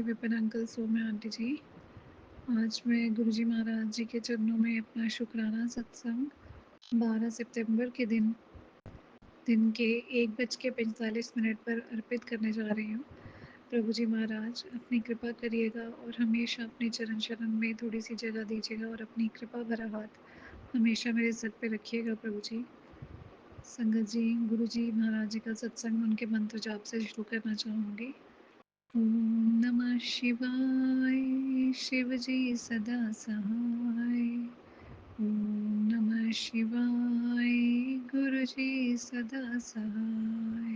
Vipin uncle, Saumya aunty जी। आज मैं गुरुजी महाराज जी के चरणों में अपना शुक्राना सत्संग 12 सितंबर के दिन के 1:45 पर अर्पित करने जा रही हूँ। प्रभु जी महाराज अपनी कृपा करिएगा और हमेशा अपने चरण शरण में थोड़ी सी जगह दीजिएगा और अपनी कृपा भरा हाथ हमेशा मेरे सर पे रखिएगा प्रभु जी। संगत जी, गुरु जी महाराज जी का सत्संग उनके मंत्र जाप से शुरू करना चाहूँगी। ओम नमः शिवाय, शिव जी सदा सहाय। ओम नमः शिवाय, गुरु जी सदा सहाय।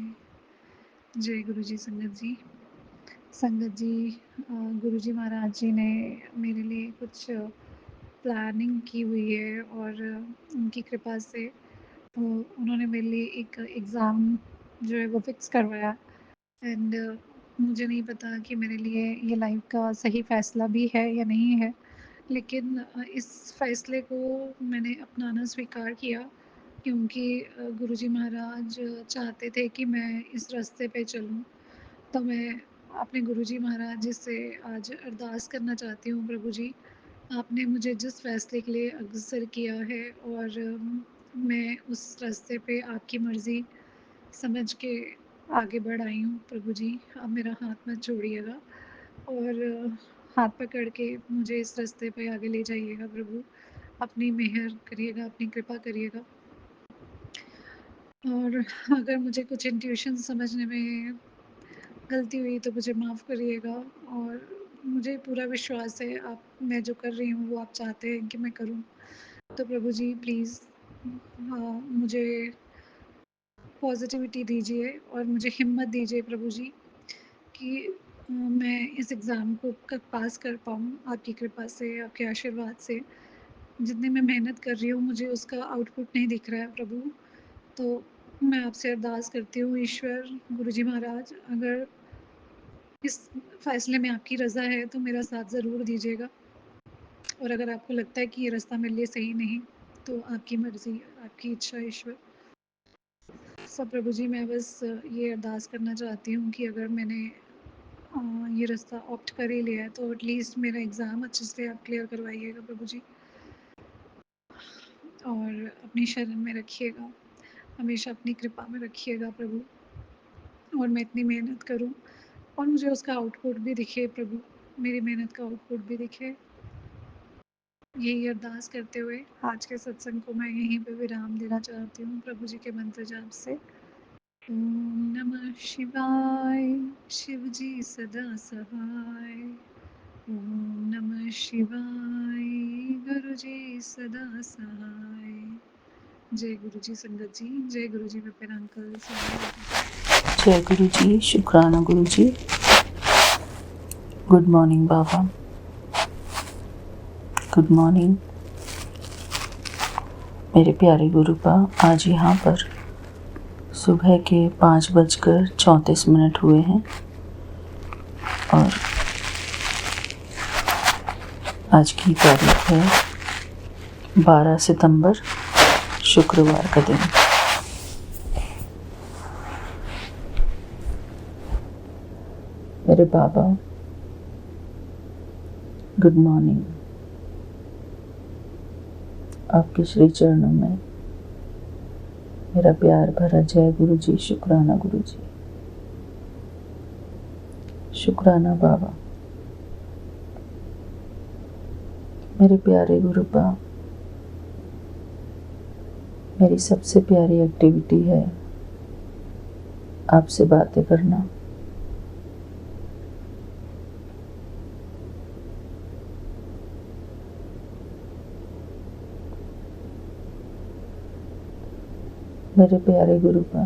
जय गुरु जी। संगत जी, गुरु जी महाराज जी ने मेरे लिए कुछ प्लानिंग की हुई है और उनकी कृपा से उन्होंने मेरे लिए एक एग्ज़ाम जो है वो फिक्स करवाया। एंड मुझे नहीं पता कि मेरे लिए ये लाइफ का सही फ़ैसला भी है या नहीं है, लेकिन इस फ़ैसले को मैंने अपनाना स्वीकार किया क्योंकि गुरुजी महाराज चाहते थे कि मैं इस रास्ते पे चलूँ। तो मैं अपने गुरुजी महाराज जी से आज अरदास करना चाहती हूँ, प्रभु जी आपने मुझे जिस फ़ैसले के लिए अग्रसर किया है और मैं उस रास्ते पे आपकी मर्ज़ी समझ के आगे बढ़ आई हूँ प्रभु जी। आप मेरा हाथ मत छोड़िएगा और हाथ पकड़ के मुझे इस रास्ते पे आगे ले जाइएगा प्रभु। अपनी मेहर करिएगा, अपनी कृपा करिएगा और अगर मुझे कुछ इंट्यूशन समझने में गलती हुई तो मुझे माफ़ करिएगा और मुझे पूरा विश्वास है आप मैं जो कर रही हूँ वो आप चाहते हैं कि मैं करूँ। तो प्रभु जी प्लीज़ मुझे पॉज़िटिविटी दीजिए और मुझे हिम्मत दीजिए प्रभु जी कि मैं इस एग्ज़ाम को कब पास कर पाऊँ आपकी कृपा से, आपके आशीर्वाद से। जितनी मैं मेहनत कर रही हूँ मुझे उसका आउटपुट नहीं दिख रहा है प्रभु। तो मैं आपसे अरदास करती हूँ ईश्वर, गुरुजी महाराज, अगर इस फ़ैसले में आपकी रज़ा है तो मेरा साथ ज़रूर दीजिएगा और अगर आपको लगता है कि ये रास्ता मेरे लिए सही नहीं तो आपकी मर्ज़ी, आपकी इच्छा ईश्वर। सब प्रभु जी मैं बस ये अरदास करना चाहती हूँ कि अगर मैंने ये रास्ता ऑप्ट कर ही लिया है तो एटलीस्ट मेरा एग्ज़ाम अच्छे से आप क्लियर करवाइएगा प्रभु जी और अपनी शरण में रखिएगा, हमेशा अपनी कृपा में रखिएगा प्रभु और मैं इतनी मेहनत करूँ और मुझे उसका आउटपुट भी दिखे प्रभु, मेरी मेहनत का आउटपुट भी दिखे। यही अरदास करते हुए आज के सत्संग को मैं यहीं पे विराम देना चाहती हूँ प्रभु जी के मंत्र जाप से। ओम नमः शिवाय, शिव जी सदा सहाय। ओम नमः शिवाय, गुरु जी सदा सहाय। जय गुरु जी संगत जी, जय गुरु जी विपिन अंकल, सौम्या आंटी जी। जय गुरु जी, शुक्राना गुरु जी। गुड मॉर्निंग बाबा, गुड मॉर्निंग मेरे प्यारे गुरुपा। आज यहाँ पर सुबह के 5:34 हुए हैं और आज की तारीख है 12 सितंबर, शुक्रवार का दिन। मेरे बाबा, गुड मॉर्निंग। आपके श्री चरणों में मेरा प्यार भरा जय गुरु जी, शुक्राना गुरु जी, शुक्राना बाबा। मेरे प्यारे गुरुपा, मेरी सबसे प्यारी एक्टिविटी है आपसे बातें करना। मेरे प्यारे गुरुपा,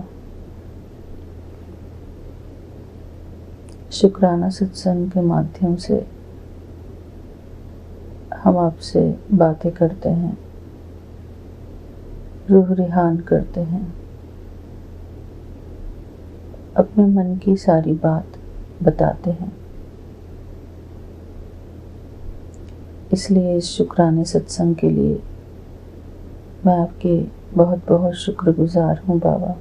शुक्राना सत्संग के माध्यम से हम आपसे बातें करते हैं, रूह रिहान करते हैं, अपने मन की सारी बात बताते हैं। इसलिए इस शुक्राने सत्संग के लिए मैं आपके बहुत बहुत शुक्रगुजार हूँ बाबा।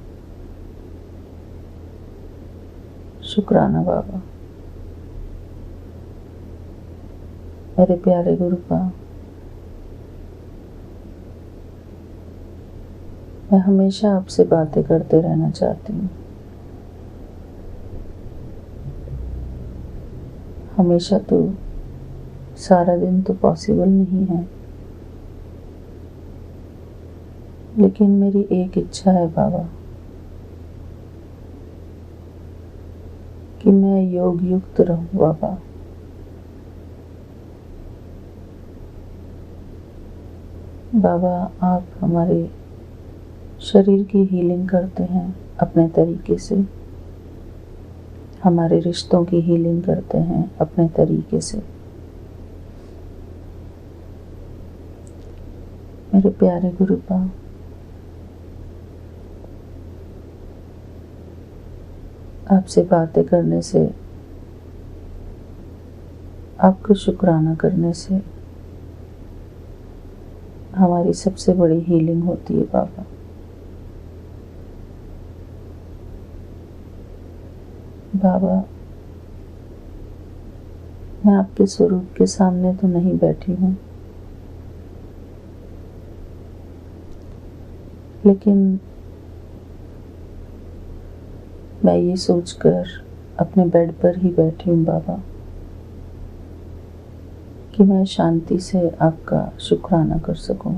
शुक्राना बाबा। मेरे प्यारे गुरुपा, मैं हमेशा आपसे बातें करते रहना चाहती हूँ। हमेशा तो सारा दिन तो पॉसिबल नहीं है, लेकिन मेरी एक इच्छा है बाबा कि मैं योग युक्त रहूं बाबा। बाबा, आप हमारे शरीर की हीलिंग करते हैं अपने तरीके से, हमारे रिश्तों की हीलिंग करते हैं अपने तरीके से। मेरे प्यारे गुरुपा, आपसे बातें करने से, आपको शुक्राना करने से हमारी सबसे बड़ी हीलिंग होती है बाबा। बाबा, मैं आपके स्वरूप के सामने तो नहीं बैठी हूँ, लेकिन मैं ये सोचकर अपने बेड पर ही बैठी हूँ बाबा कि मैं शांति से आपका शुक्राना कर सकूं,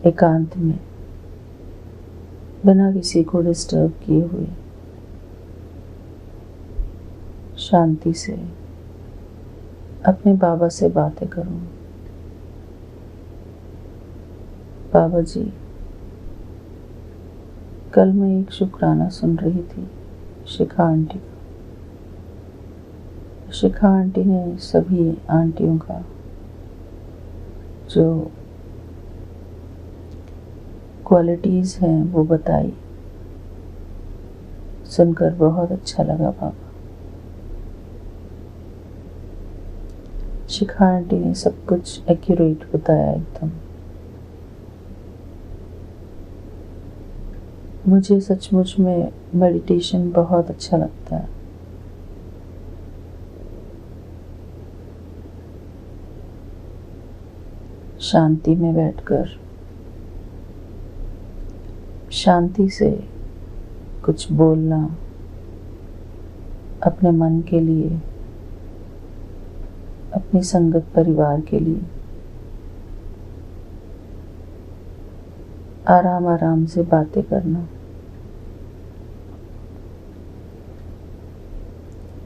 एकांत में, बिना किसी को डिस्टर्ब किए हुए, शांति से अपने बाबा से बातें करूं। बाबा जी, कल मैं एक शुक्राना सुन रही थी शिखा आंटी का। शिखा आंटी ने सभी आंटियों का जो क्वालिटीज़ हैं वो बताई, सुनकर बहुत अच्छा लगा बाबा। शिखा आंटी ने सब कुछ एक्यूरेट बताया एकदम। मुझे सचमुच में मेडिटेशन बहुत अच्छा लगता है। शांति में बैठकर शांति से कुछ बोलना अपने मन के लिए, अपनी संगत परिवार के लिए, आराम आराम से बातें करना।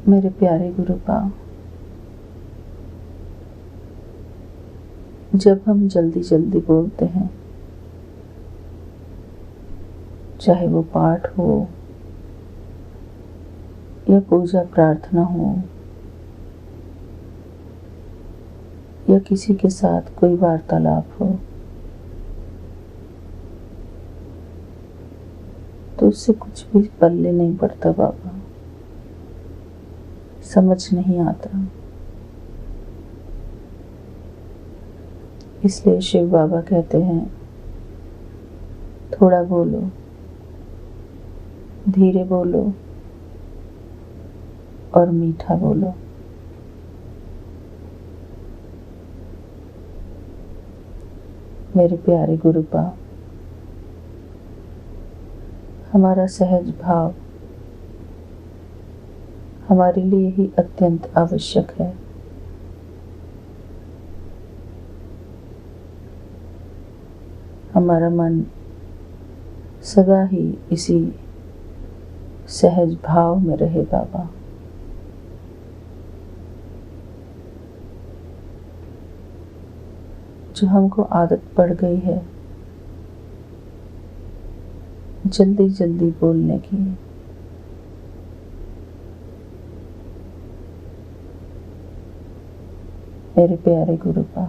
मेरे प्यारे गुरुपा, जब हम जल्दी जल्दी बोलते हैं, चाहे वो पाठ हो या पूजा प्रार्थना हो या किसी के साथ कोई वार्तालाप हो, तो उससे कुछ भी पल्ले नहीं पड़ता बाबा, समझ नहीं आता। इसलिए शिव बाबा कहते हैं, थोड़ा बोलो, धीरे बोलो और मीठा बोलो। मेरे प्यारे गुरुपा, हमारा सहज भाव हमारे लिए ही अत्यंत आवश्यक है। हमारा मन सदा ही इसी सहज भाव में रहे बाबा। जो हमको आदत पड़ गई है जल्दी जल्दी बोलने की, मेरे प्यारे गुरुपा,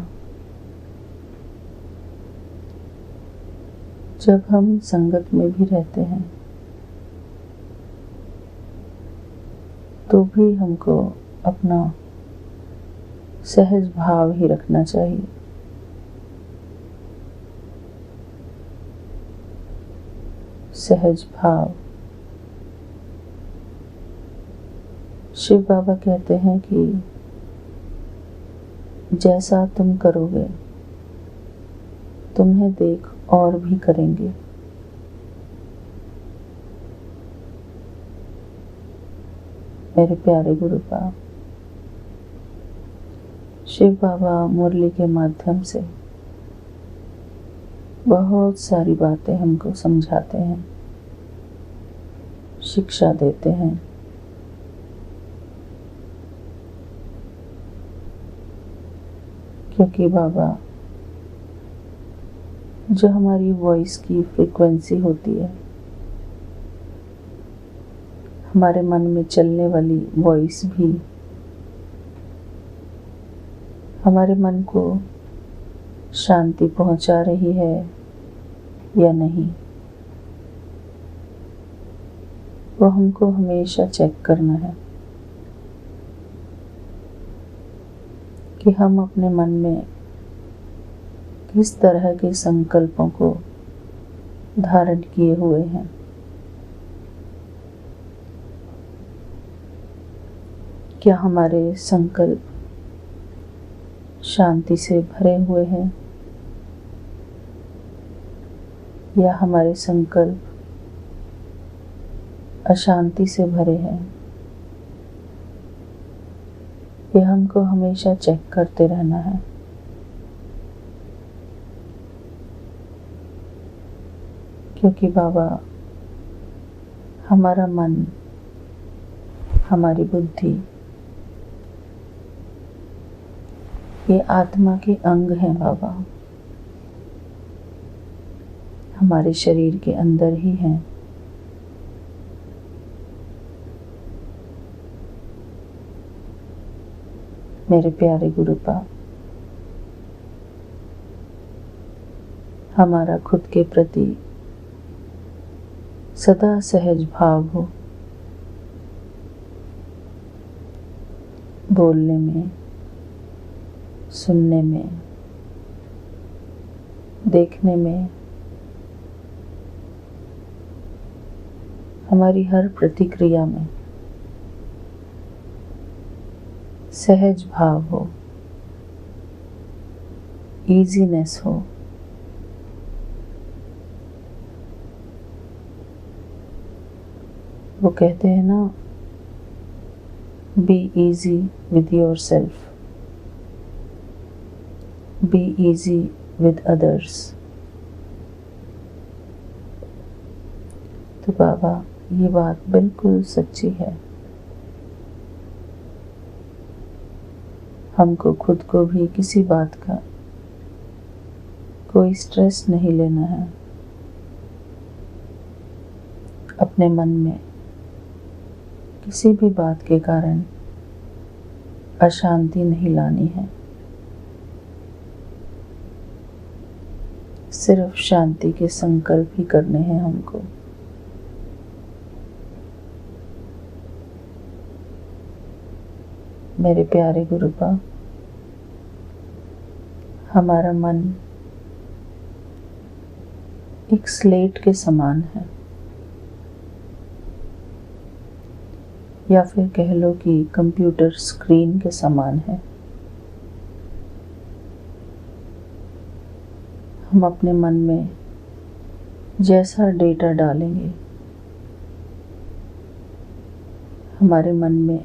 जब हम संगत में भी रहते हैं तो भी हमको अपना सहज भाव ही रखना चाहिए। सहज भाव, शिव बाबा कहते हैं कि जैसा तुम करोगे तुम्हें देख और भी करेंगे। मेरे प्यारे गुरु बाप, शिव बाबा मुरली के माध्यम से बहुत सारी बातें हमको समझाते हैं, शिक्षा देते हैं। क्योंकि बाबा जो हमारी वॉइस की फ्रीक्वेंसी होती है, हमारे मन में चलने वाली वॉइस भी हमारे मन को शांति पहुंचा रही है या नहीं, वो हमको हमेशा चेक करना है कि हम अपने मन में किस तरह के संकल्पों को धारण किए हुए हैं। क्या हमारे संकल्प शांति से भरे हुए हैं या हमारे संकल्प अशांति से भरे हैं? ये हमको हमेशा चेक करते रहना है। क्योंकि बाबा हमारा मन, हमारी बुद्धि ये आत्मा के अंग हैं बाबा, हमारे शरीर के अंदर ही हैं। मेरे प्यारे गुरु बाप, हमारा खुद के प्रति सदा सहज भाव हो, बोलने में, सुनने में, देखने में, हमारी हर प्रतिक्रिया में सहज भाव हो, ईजीनेस हो। वो कहते हैं ना, be easy with your self, be easy with others. तो बाबा ये बात बिल्कुल सच्ची है। हमको खुद को भी किसी बात का कोई स्ट्रेस नहीं लेना है। अपने मन में किसी भी बात के कारण अशांति नहीं लानी है। सिर्फ शांति के संकल्प ही करने हैं हमको। मेरे प्यारे गुरु बाप, हमारा मन एक स्लेट के समान है, या फिर कह लो कि कंप्यूटर स्क्रीन के समान है। हम अपने मन में जैसा डेटा डालेंगे, हमारे मन में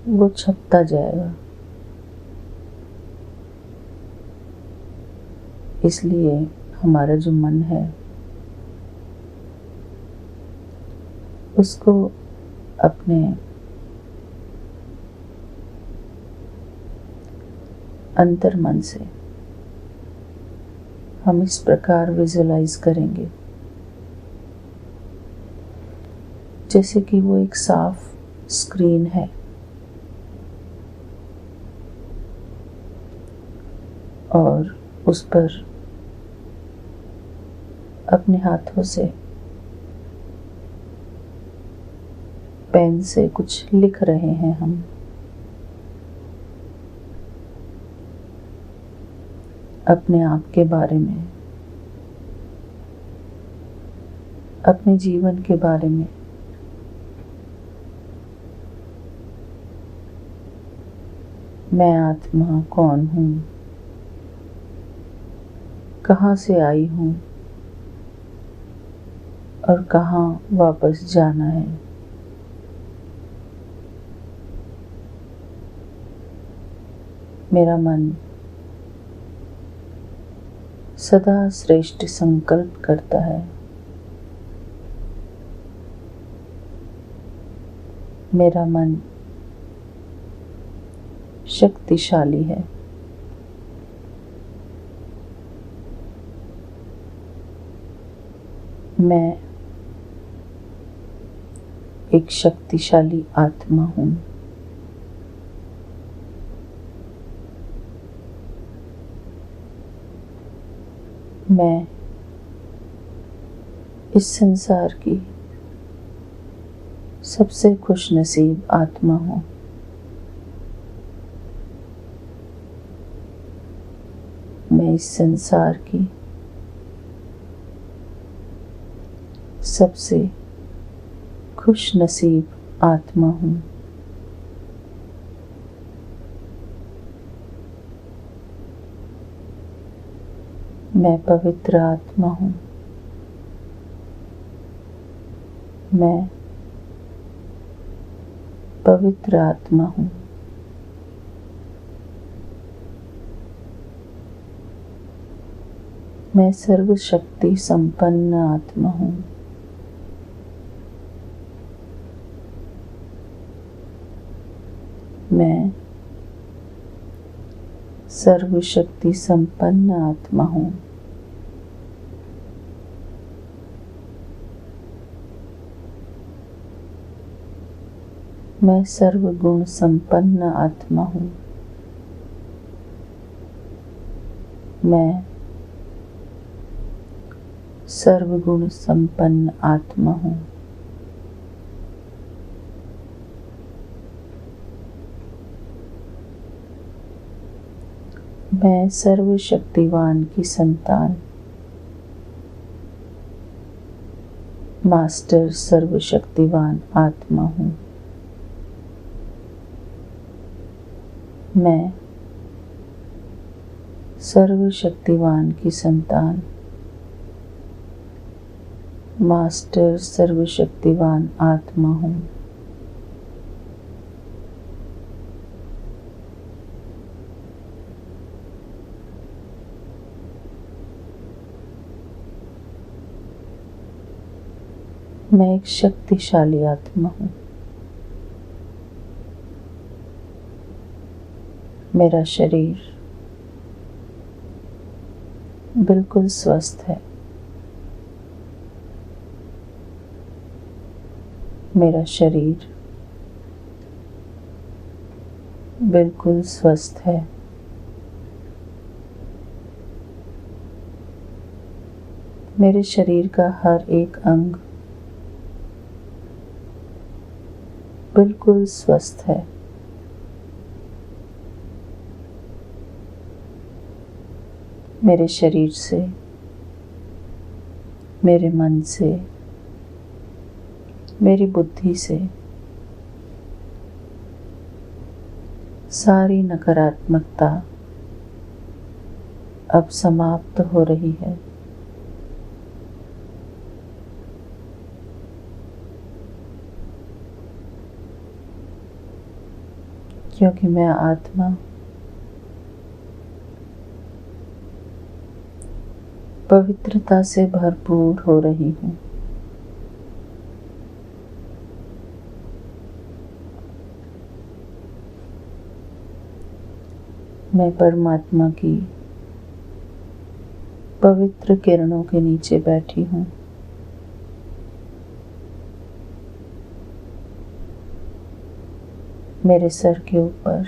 वो छपता जाएगा। इसलिए हमारा जो मन है उसको अपने अंतर मन से हम इस प्रकार विजुलाइज करेंगे जैसे कि वो एक साफ स्क्रीन है और उस पर अपने हाथों से पेन से कुछ लिख रहे हैं हम। अपने आप के बारे में, अपने जीवन के बारे में, मैं आत्मा कौन हूँ, कहाँ से आई हूँ और कहाँ वापस जाना है। मेरा मन सदा श्रेष्ठ संकल्प करता है। मेरा मन शक्तिशाली है। मैं एक शक्तिशाली आत्मा हूँ। मैं इस संसार की सबसे खुशनसीब आत्मा हूँ। मैं इस संसार की सबसे खुशनसीब आत्मा हूँ। मैं पवित्र आत्मा हूँ। मैं पवित्र आत्मा हूँ। मैं सर्वशक्ति संपन्न आत्मा हूँ। मैं सर्वशक्ति संपन्न आत्मा हूँ। मैं सर्वगुण संपन्न आत्मा हूँ। मैं सर्वगुण संपन्न आत्मा हूँ। मैं सर्वशक्तिवान की संतान, मास्टर सर्वशक्तिवान आत्मा हूँ। मैं सर्वशक्तिवान की संतान, मास्टर सर्वशक्तिवान आत्मा हूँ। मैं एक शक्तिशाली आत्मा हूँ। मेरा शरीर बिल्कुल स्वस्थ है। मेरा शरीर बिल्कुल स्वस्थ है। मेरे शरीर का हर एक अंग बिल्कुल स्वस्थ है। मेरे शरीर से, मेरे मन से, मेरी बुद्धि से सारी नकारात्मकता अब समाप्त हो रही है। क्योंकि मैं आत्मा पवित्रता से भरपूर हो रही हूँ। मैं परमात्मा की पवित्र किरणों के नीचे बैठी हूँ। मेरे सर के ऊपर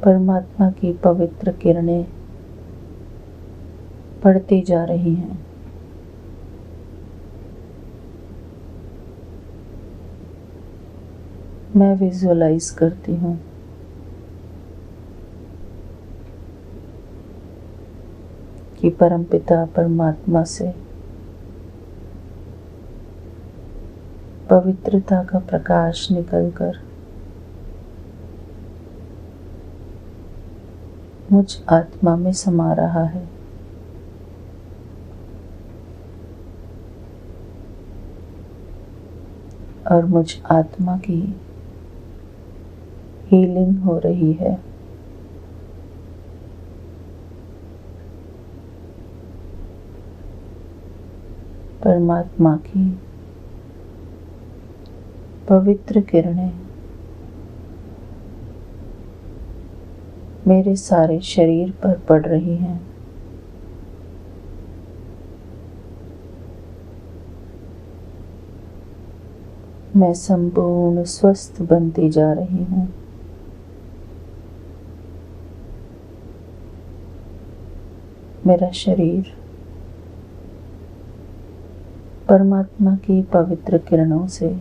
परमात्मा की पवित्र किरणें पड़ती जा रही हैं। मैं विजुअलाइज करती हूँ कि परमपिता परमात्मा से पवित्रता का प्रकाश निकलकर मुझ आत्मा में समा रहा है। और मुझ आत्मा की हीलिंग हो रही है। परमात्मा की पवित्र किरणें मेरे सारे शरीर पर पड़ रही हैं। मैं संपूर्ण स्वस्थ बनती जा रही हूँ। मेरा शरीर परमात्मा की पवित्र किरणों से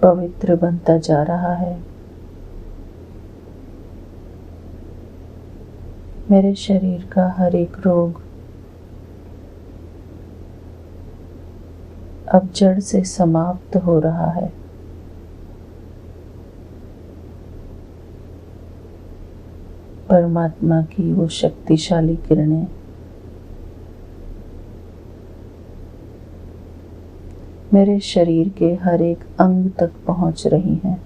पवित्र बनता जा रहा है। मेरे शरीर का हर एक रोग अब जड़ से समाप्त हो रहा है। परमात्मा की वो शक्तिशाली किरणें मेरे शरीर के हर एक अंग तक पहुंच रही हैं।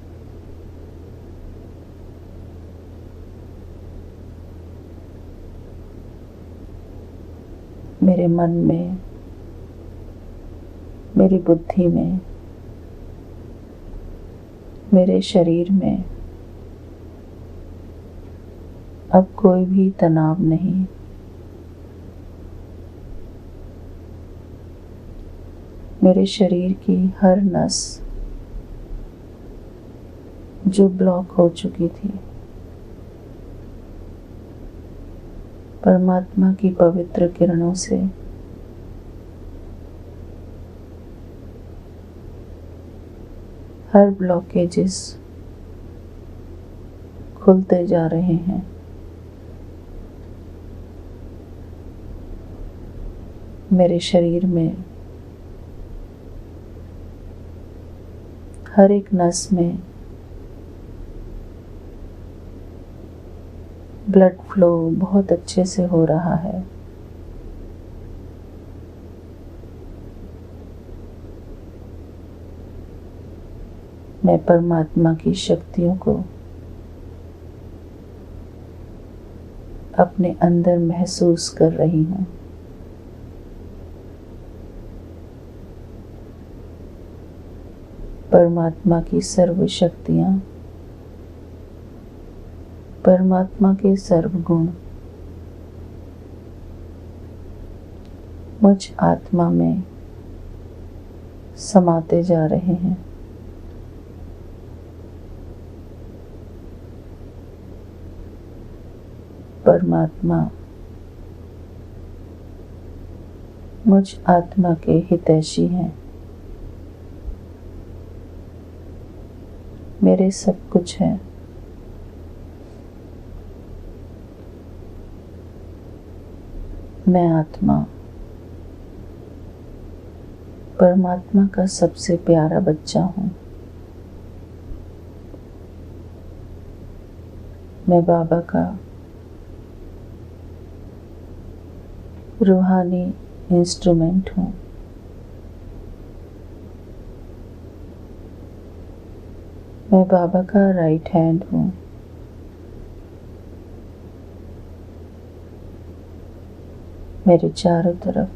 मेरे मन में, मेरी बुद्धि में, मेरे शरीर में अब कोई भी तनाव नहीं। मेरे शरीर की हर नस जो ब्लॉक हो चुकी थी, परमात्मा की पवित्र किरणों से हर ब्लॉकेजेस खुलते जा रहे हैं। मेरे शरीर में हर एक नस में ब्लड फ्लो बहुत अच्छे से हो रहा है। मैं परमात्मा की शक्तियों को अपने अंदर महसूस कर रही हूँ। परमात्मा की सर्व शक्तियाँ, परमात्मा के सर्व गुण मुझ आत्मा में समाते जा रहे हैं। परमात्मा मुझ आत्मा के हितैषी हैं। मेरे सब कुछ है। मैं आत्मा परमात्मा का सबसे प्यारा बच्चा हूँ। मैं बाबा का रूहानी इंस्ट्रूमेंट हूँ। मैं बाबा का राइट हैंड हूँ। मेरे चारों तरफ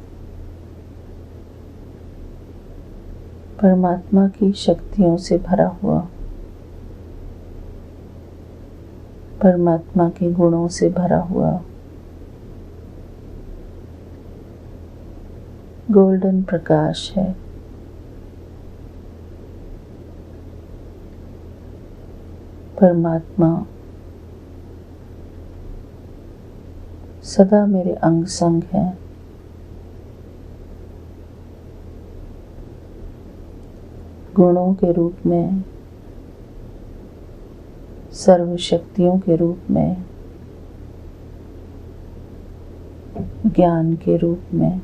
परमात्मा की शक्तियों से भरा हुआ, परमात्मा के गुणों से भरा हुआ गोल्डन प्रकाश है। परमात्मा सदा मेरे अंग संग है। गुणों के रूप में, सर्व शक्तियों के रूप में, ज्ञान के रूप में,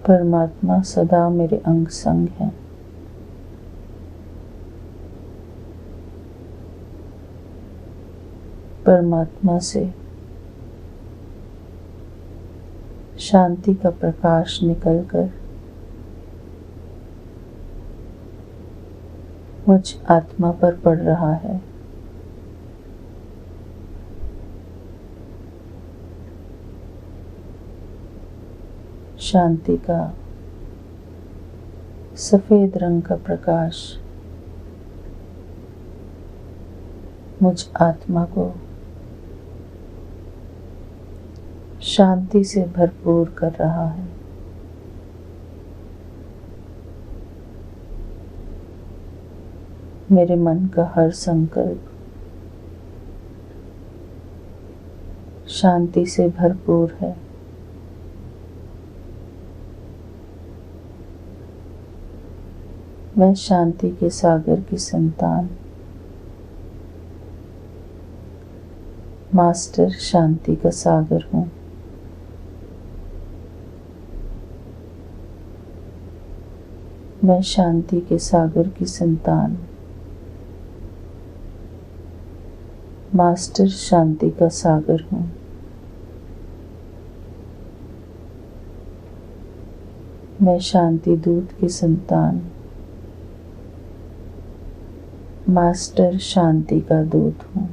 परमात्मा सदा मेरे अंग संग है। परमात्मा से शांति का प्रकाश निकलकर मुझ आत्मा पर पड़ रहा है। शांति का सफेद रंग का प्रकाश मुझ आत्मा को शांति से भरपूर कर रहा है। मेरे मन का हर संकल्प शांति से भरपूर है। मैं शांति के सागर की संतान, मास्टर शांति का सागर हूँ। मैं शांति के सागर की संतान, मास्टर शांति का सागर हूँ। मैं शांति दूत की संतान, मास्टर शांति का दूत हूँ।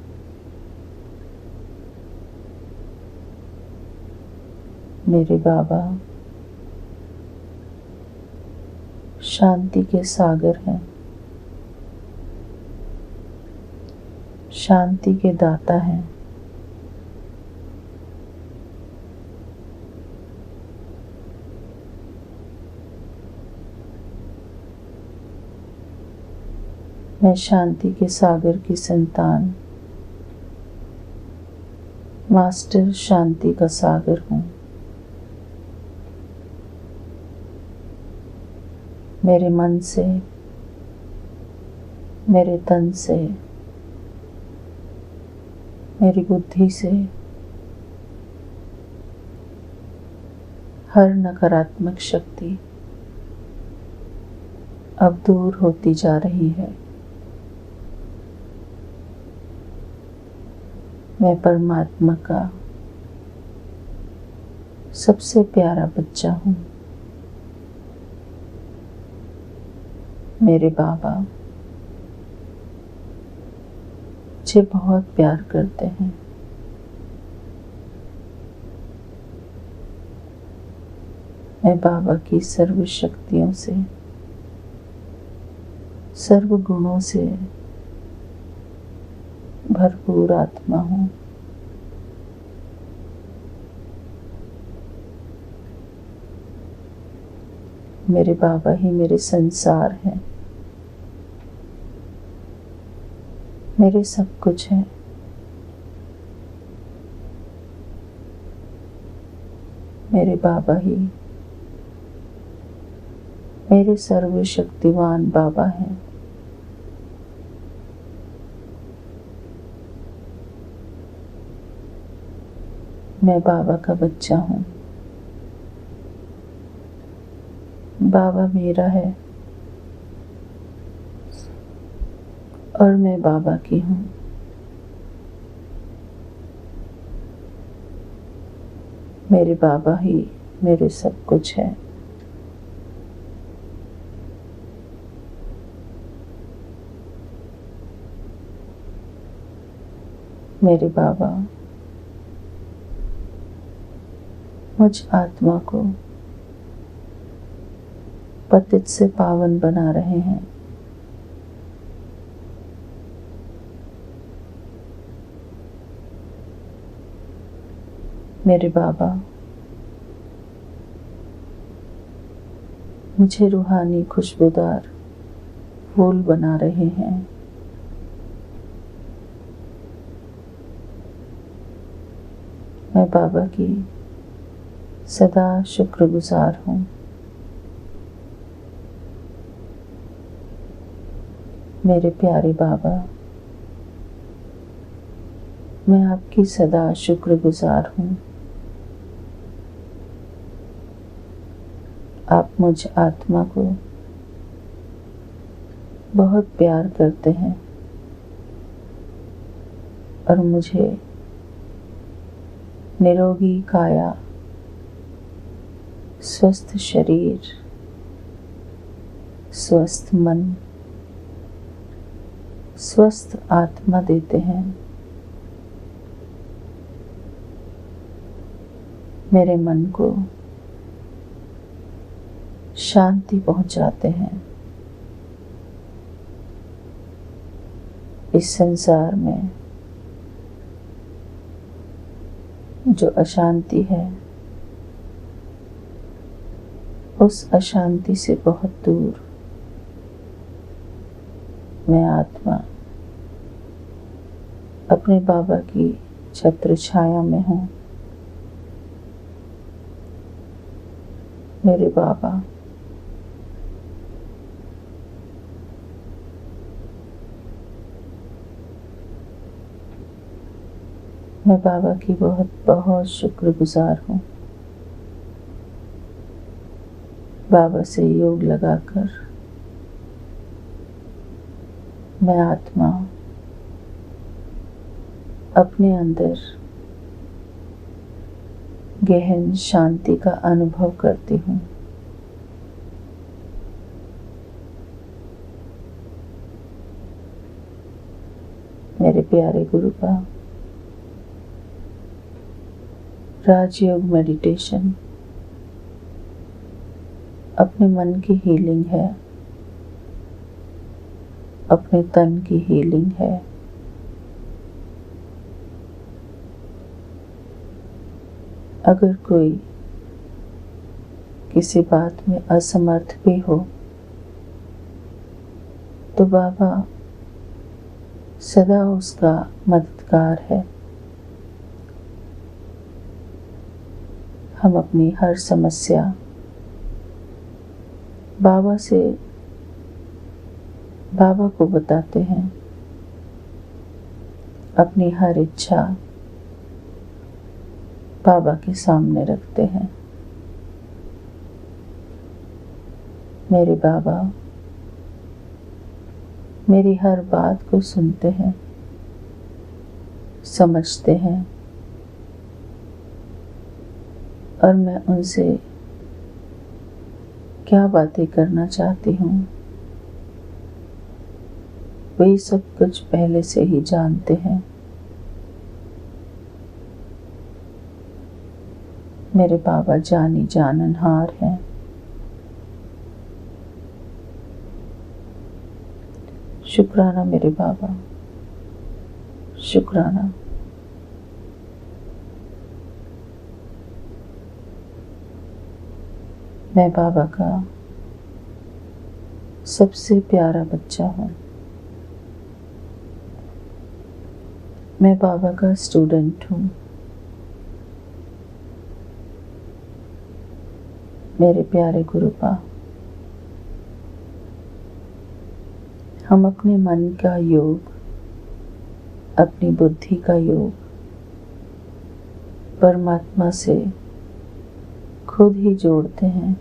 मेरे बाबा शांति के सागर हैं, शांति के दाता हैं। मैं शांति के सागर की संतान, मास्टर शांति का सागर हूँ। मेरे मन से, मेरे तन से, मेरी बुद्धि से हर नकारात्मक शक्ति अब दूर होती जा रही है। मैं परमात्मा का सबसे प्यारा बच्चा हूँ। मेरे बाबा मुझे बहुत प्यार करते हैं। मैं बाबा की सर्व शक्तियों से, सर्व गुणों से भरपूर आत्मा हूँ। मेरे बाबा ही मेरे संसार हैं, मेरे सब कुछ है। मेरे बाबा ही मेरे सर्वशक्तिवान बाबा हैं। मैं बाबा का बच्चा हूँ। बाबा मेरा है और मैं बाबा की हूँ। मेरे बाबा ही मेरे सब कुछ है। मेरे बाबा मुझ आत्मा को पतित से पावन बना रहे हैं। मेरे बाबा मुझे रूहानी खुशबूदार फूल बना रहे हैं। मैं बाबा की सदा शुक्रगुजार हूँ। मेरे प्यारे बाबा, मैं आपकी सदा शुक्रगुजार हूँ। आप मुझ आत्मा को बहुत प्यार करते हैं और मुझे निरोगी काया, स्वस्थ शरीर, स्वस्थ मन, स्वस्थ आत्मा देते हैं। मेरे मन को शांति पहुंचाते हैं। इस संसार में जो अशांति है, उस अशांति से बहुत दूर मैं आत्मा अपने बाबा की छत्र छाया में हूँ। मेरे बाबा मैं बाबा की बहुत बहुत शुक्रगुजार हूँ। बाबा से योग लगाकर मैं आत्मा अपने अंदर गहन शांति का अनुभव करती हूँ। मेरे प्यारे गुरुपा, राजयोग मेडिटेशन अपने मन की हीलिंग है, अपने तन की हीलिंग है। अगर कोई किसी बात में असमर्थ भी हो तो बाबा सदा उसका मददगार है। हम अपनी हर समस्या बाबा को बताते हैं, अपनी हर इच्छा बाबा के सामने रखते हैं। मेरे बाबा मेरी हर बात को सुनते हैं, समझते हैं और मैं उनसे क्या बातें करना चाहती हूँ वे सब कुछ पहले से ही जानते हैं। मेरे बाबा जानी जाननहार हैं। शुक्राना मेरे बाबा, शुक्राना। मैं बाबा का सबसे प्यारा बच्चा हूँ। मैं बाबा का स्टूडेंट हूँ। मेरे प्यारे गुरुपा, हम अपने मन का योग, अपनी बुद्धि का योग परमात्मा से खुद ही जोड़ते हैं।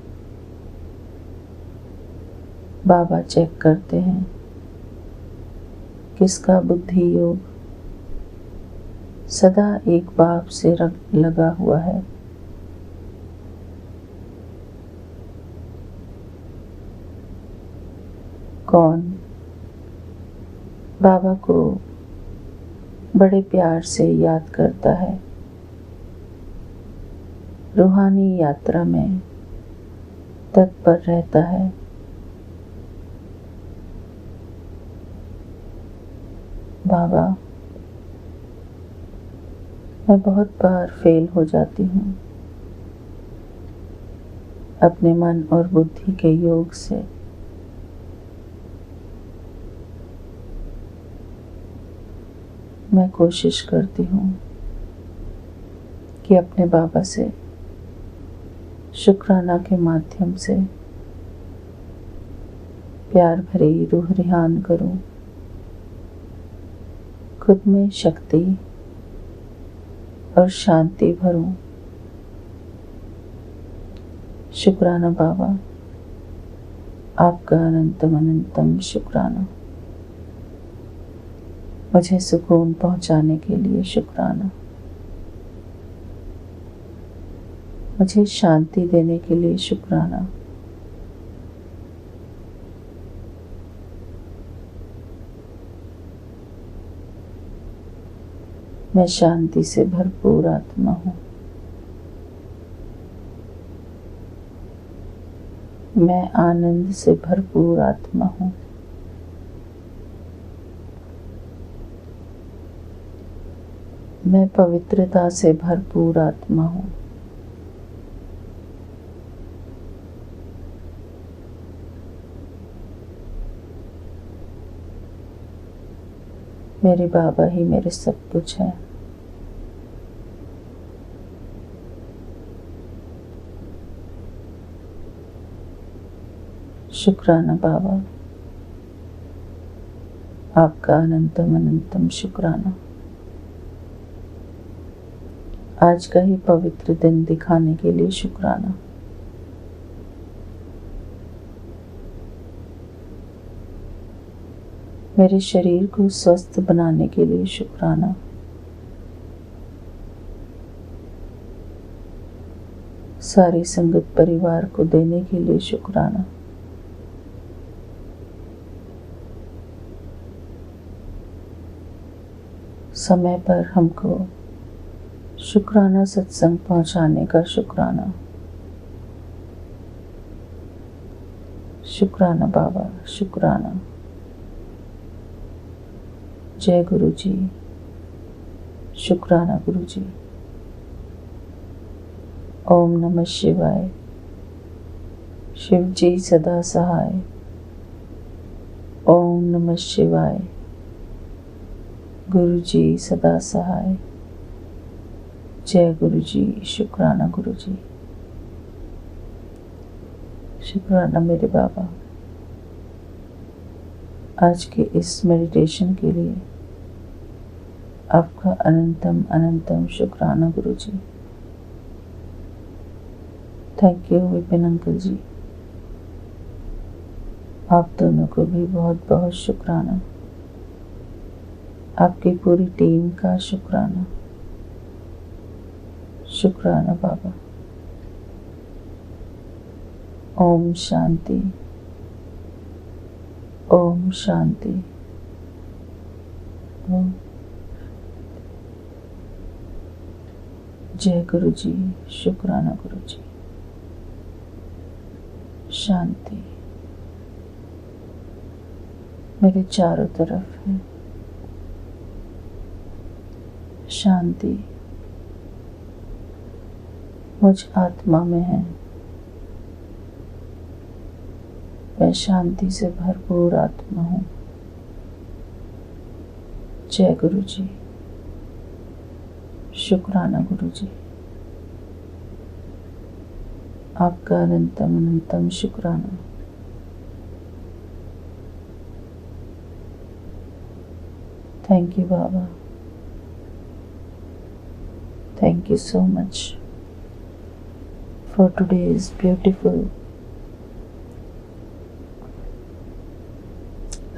बाबा चेक करते हैं किसका बुद्धि योग सदा एक बाप से लगा हुआ है। कौन बाबा को बड़े प्यार से याद करता है, रूहानी यात्रा में तत्पर रहता है। बाबा, मैं बहुत बार फेल हो जाती हूँ अपने मन और बुद्धि के योग से। मैं कोशिश करती हूँ कि अपने बाबा से शुक्राना के माध्यम से प्यार भरी रूह रिहान करूँ, खुद में शक्ति और शांति भरूं। शुक्राना बाबा, आपका अनंतम अनंतम शुक्राना। मुझे सुकून पहुंचाने के लिए शुक्राना, मुझे शांति देने के लिए शुक्राना। मैं शांति से भरपूर आत्मा हूँ। मैं आनंद से भरपूर आत्मा हूँ। मैं पवित्रता से भरपूर आत्मा हूँ। मेरे बाबा ही मेरे सब कुछ है। शुक्राना बाबा, आपका अनंतम अनंतम शुक्राना। आज का ही पवित्र दिन दिखाने के लिए शुक्राना। मेरे शरीर को स्वस्थ बनाने के लिए शुक्राना। सारी संगत परिवार को देने के लिए शुक्राना। समय पर हमको शुक्राना सत्संग पहुंचाने का शुक्राना। शुक्राना बाबा, शुक्राना। जय गुरु जी, शुक्राना गुरु जी। ओम नमः शिवाय। शिव जी सदा सहाय। ओम नमः शिवाय। गुरु जी सदा सहाय। जय गुरु जी, शुक्राना गुरु जी। शुक्राना मेरे बाबा, आज के इस मेडिटेशन के लिए आपका अनंतम अनंतम शुक्राना गुरु जी। थैंक यू विपिन अंकल जी, आप दोनों को भी बहुत बहुत शुक्राना। आपकी पूरी टीम का शुक्राना। शुक्राना बाबा। ओम शांति, ओम शांति, ओम। जय गुरु जी, शुक्राना गुरु जी। शांति मेरे चारों तरफ है। शांति मुझ आत्मा में है। मैं शांति से भरपूर आत्मा हूँ। जय गुरु जी, शुक्राना गुरु जी। आपका अनंतम अनंतम शुक्राना। Thank you Baba, thank you so much for today's beautiful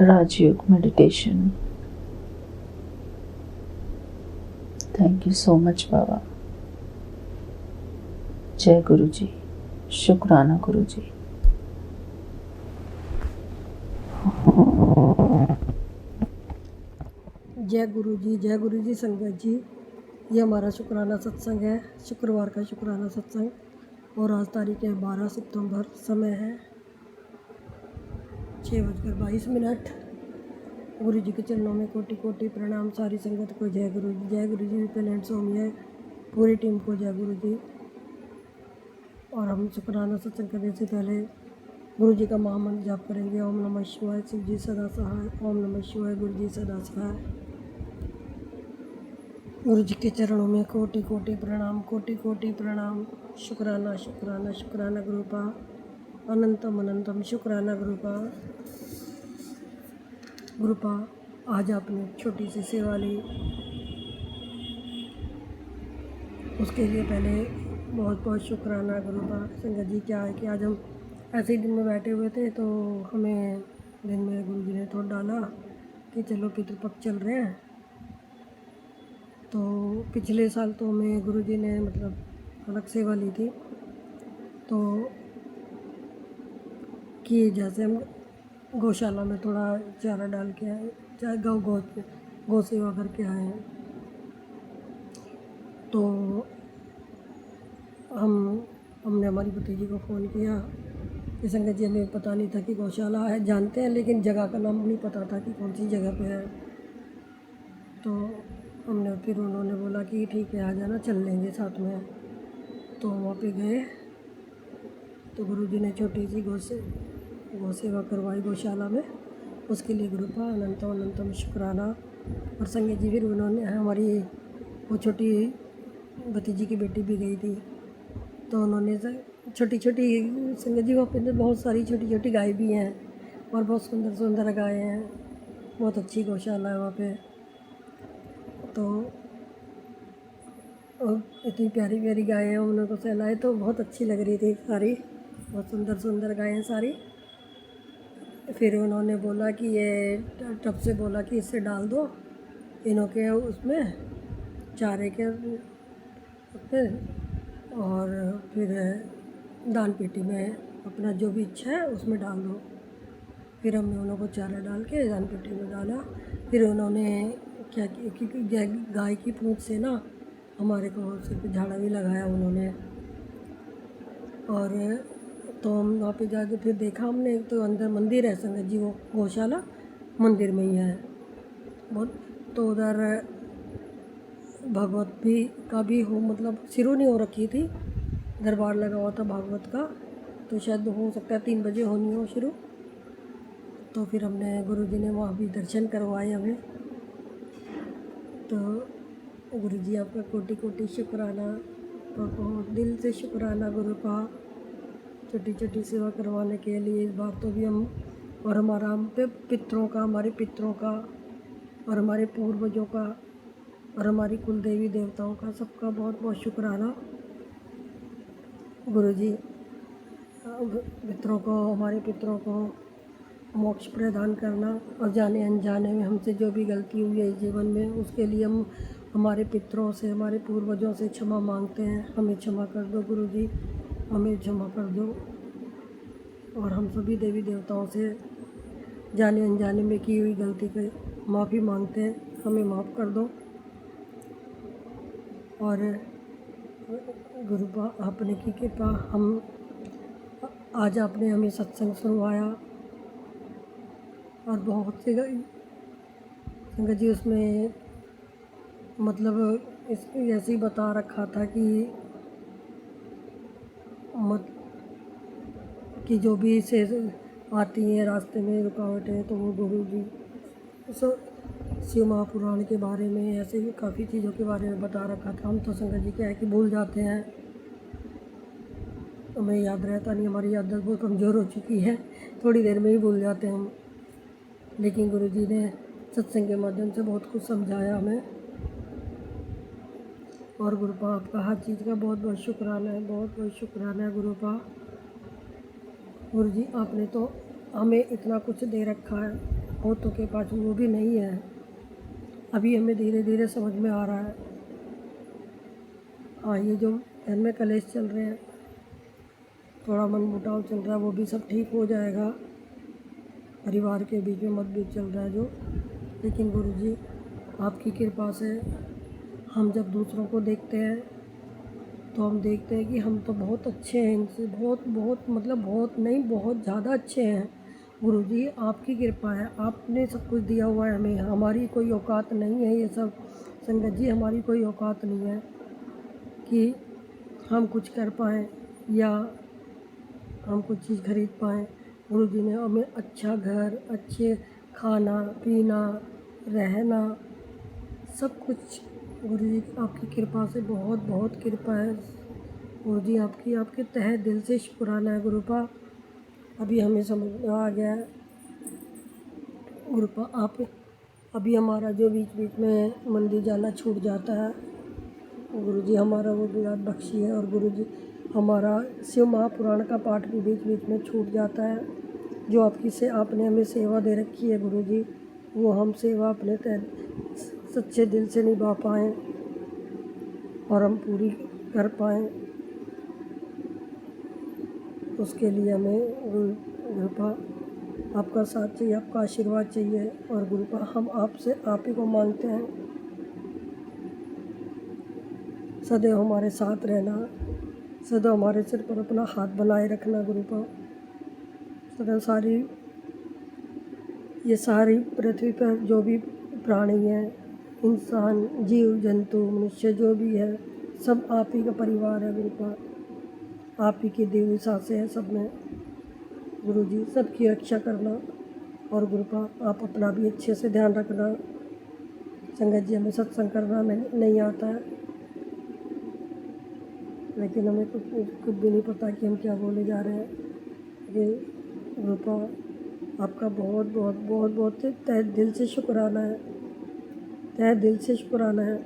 Rajyog meditation. Thank you so much Baba. जय गुरु जी, शुक्राना गुरु जी। जय गुरु जी, जय गुरु जी। संगत जी, ये हमारा शुक्राना सत्संग है, शुक्रवार का शुक्राना सत्संग। और आज तारीख है 12 सितंबर। समय है 6:22। गुरु जी के चरणों में कोटि कोटि प्रणाम। सारी संगत को जय गुरु जी, जय गुरु जी। विपिन स्वामी, पूरी टीम को जय गुरु जी। और हम शुक्राना सत्संग करने से पहले गुरु जी का महामंत्र जाप करेंगे। ओम नमः शिवाय, शिव जी सदा सहाय। ओम नमः शिवाय, गुरु जी सदा सहाय। गुरु जी के चरणों में कोटि कोटि प्रणाम, कोटि कोटि प्रणाम। शुक्राना शुक्राना शुक्राना गुरु का, अनंतम अनंतम शुक्राना गुरु का। गुरु का आज आपने छोटी सी सेवा ली, उसके लिए पहले बहुत बहुत शुक्राना गुरुपा। संगत जी क्या है कि आज हम ऐसे ही दिन में बैठे हुए थे तो हमें दिन में गुरु जी ने थोड़ा डाला कि चलो पितृपक्ष चल रहे हैं। तो पिछले साल तो हमें गुरु जी ने मतलब अलग सेवा ली थी, तो कि जैसे हम गौशाला में थोड़ा चारा डाल के आए, चाहे गौ सेवा करके आए हैं। तो हमने हमारी भतीजी को फ़ोन किया कि संगत जी हमें पता नहीं था कि गौशाला है, जानते हैं लेकिन जगह का नाम नहीं पता था कि कौन सी जगह पे है। तो हमने फिर उन्होंने बोला कि ठीक है आ जाना, चल लेंगे साथ में। तो वहाँ पे गए तो गुरुजी ने छोटी सी गौ सेवा करवाई गौशाला में। उसके लिए गुरुपा अनंतम शुक्राना। और संगत जी फिर उन्होंने हमारी वो छोटी भतीजी की बेटी भी गई थी, तो उन्होंने छोटी छोटी संगत जी वहाँ पे बहुत सारी छोटी छोटी गाय भी हैं और बहुत सुंदर सुंदर गाय हैं। बहुत अच्छी गौशाला है वहाँ पे। तो इतनी प्यारी प्यारी गायें हैं, उन्होंने को सहलाए तो बहुत अच्छी लग रही थी सारी, बहुत सुंदर सुंदर गायें सारी। फिर उन्होंने बोला कि ये टब से बोला कि इससे डाल दो इनों के उसमें चारे के उसमें, और फिर दान पेटी में अपना जो भी इच्छा है उसमें डाल दो। फिर हमने उन्हों को चारा डाल के दान पेटी में डाला। फिर उन्होंने क्या किया कि गाय की पूँछ से ना हमारे को सिर पे झाड़ा भी लगाया उन्होंने। और तो हम वहाँ पे जाके फिर देखा हमने, एक तो अंदर मंदिर है संगत जी, वो गौशाला मंदिर में ही है बहुत। तो उधर भागवत भी का भी हो मतलब शुरू नहीं हो रखी थी, दरबार लगा हुआ था भागवत का, तो शायद हो सकता है 3 बजे होनी हो शुरू। तो फिर हमने गुरुजी ने वहाँ भी दर्शन करवाए हमें। तो गुरुजी आपका कोटि कोटि शुक्राना, बहुत दिल से शुक्राना गुरुपा, छोटी छोटी सेवा करवाने के लिए। इस बार तो भी हम और हमारा हम पे पितरों का, हमारे पितरों का और हमारे पूर्वजों का और हमारी कुल देवी देवताओं का, सबका बहुत बहुत शुक्राना गुरुजी। पितरों को, हमारे पितरों को मोक्ष प्रदान करना और जाने अनजाने में हमसे जो भी गलती हुई है इस जीवन में, उसके लिए हम हमारे पितरों से, हमारे पूर्वजों से क्षमा मांगते हैं। हमें क्षमा कर दो गुरुजी, हमें क्षमा कर दो। और हम सभी देवी देवताओं से जाने अनजाने में की हुई गलती पे माफ़ी मांगते हैं, हमें माफ़ कर दो। और गुरुपा आपने की कृपा, हम आज आपने हमें सत्संग सुनवाया और बहुत सी संगत जी उसमें मतलब इसको ऐसे ही बता रखा था कि मत कि जो भी से आती हैं रास्ते में रुकावटें, तो वो गुरु जी शिव महापुराण के बारे में, ऐसे ही काफ़ी चीज़ों के बारे में बता रखा था। हम तो संगत जी क्या है कि भूल जाते हैं, हमें याद रहता नहीं, हमारी याददाश्त बहुत कमज़ोर हो चुकी है, थोड़ी देर में ही भूल जाते हैं हम। लेकिन गुरु जी ने सत्संग के माध्यम से बहुत कुछ समझाया हमें। और गुरुपा आपका हर चीज़ का बहुत बहुत शुक्राना है, बहुत बहुत शुक्राना है गुरुपा। गुरु जी आपने तो हमें इतना कुछ दे रखा है, बहुतों के पास वो भी नहीं है। अभी हमें धीरे धीरे समझ में आ रहा है। हाँ, ये जो घर में कलेश चल रहे हैं, थोड़ा मन मुटाव चल रहा है, वो भी सब ठीक हो जाएगा। परिवार के बीच में मतभेद चल रहा है जो, लेकिन गुरु जी आपकी कृपा से हम जब दूसरों को देखते हैं तो हम देखते हैं कि हम तो बहुत अच्छे हैं, इनसे बहुत बहुत मतलब बहुत नहीं, बहुत ज़्यादा अच्छे हैं। गुरु जी आपकी कृपा है, आपने सब कुछ दिया हुआ है हमें, हमारी कोई औकात नहीं है ये सब। संगत जी हमारी कोई औकात नहीं है कि हम कुछ कर पाएँ या हम कुछ चीज़ खरीद पाएँ। गुरु जी ने हमें अच्छा घर, अच्छे खाना पीना, रहना, सब कुछ गुरु जी आपकी कृपा से, बहुत बहुत कृपा है गुरु जी आपकी। आपके तहे दिल से शुक्राना है गुरुपा। अभी हमें समझ में आ गया है गुरुपा। आप अभी हमारा जो बीच बीच में मंदिर जाना छूट जाता है, गुरुजी हमारा वो विराट बख्शिए। और गुरुजी हमारा शिव महापुराण का पाठ भी बीच बीच में छूट जाता है। जो आपने हमें सेवा दे रखी है गुरुजी, वो हम सेवा अपने सच्चे दिल से निभा पाएँ और हम पूरी कर पाएँ, उसके लिए हमें गुरुपा आपका साथ चाहिए, आपका आशीर्वाद चाहिए। और गुरुपा हम आपसे आप ही को मांगते हैं, सदैव हमारे साथ रहना, सदैव हमारे सिर पर अपना हाथ बनाए रखना गुरुपा। सदैव ये सारी पृथ्वी पर जो भी प्राणी हैं, इंसान, जीव जंतु, मनुष्य जो भी है, सब आप ही का परिवार है गुरुपा। आप ही की दी हुई सांसें हैं सब में गुरुजी। सबकी रक्षा करना और गुरुपा आप अपना भी अच्छे से ध्यान रखना। संगत जी हमें सत्संग करना हमें नहीं आता है, लेकिन हमें कुछ भी नहीं पता कि हम क्या बोले जा रहे हैं। ये गुरुपा आपका बहुत बहुत बहुत बहुत तहे दिल से शुक्राना है, तहे दिल से शुक्राना है।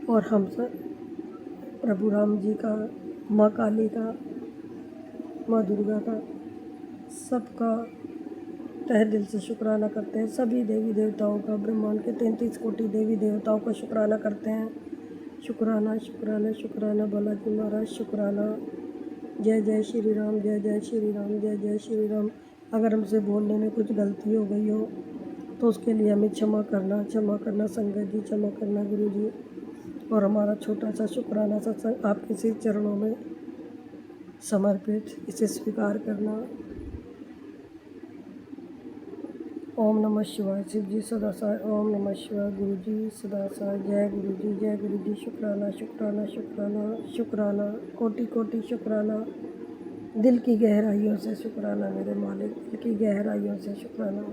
और हम सब प्रभु राम जी का, माँ काली का, माँ दुर्गा का, सबका तहे दिल से शुक्राना करते हैं। सभी देवी देवताओं का, ब्रह्मांड के 33 कोटि देवी देवताओं का शुक्राना करते हैं। शुक्राना शुक्राना शुक्राना बालाजी महाराज शुक्राना। जय जय श्री राम, जय जय श्री राम, जय जय श्री राम। अगर हमसे बोलने में कुछ गलती हो गई हो तो उसके लिए हमें क्षमा करना संगत जी, क्षमा करना गुरु जी। और हमारा छोटा सा शुक्राना सत्संग आपके सिर चरणों में समर्पित, इसे स्वीकार करना। ओम नमः शिवाय। शिव जी सदा साय। ओम नमः शिवाय। गुरु जी सदा साय। जय गुरु जी, जय गुरु जी। शुक्राना शुक्राना शुक्राना शुक्राना, कोटि कोटि शुक्राना। दिल की गहराइयों से शुक्राना मेरे मालिक, दिल की गहराइयों से शुक्राना।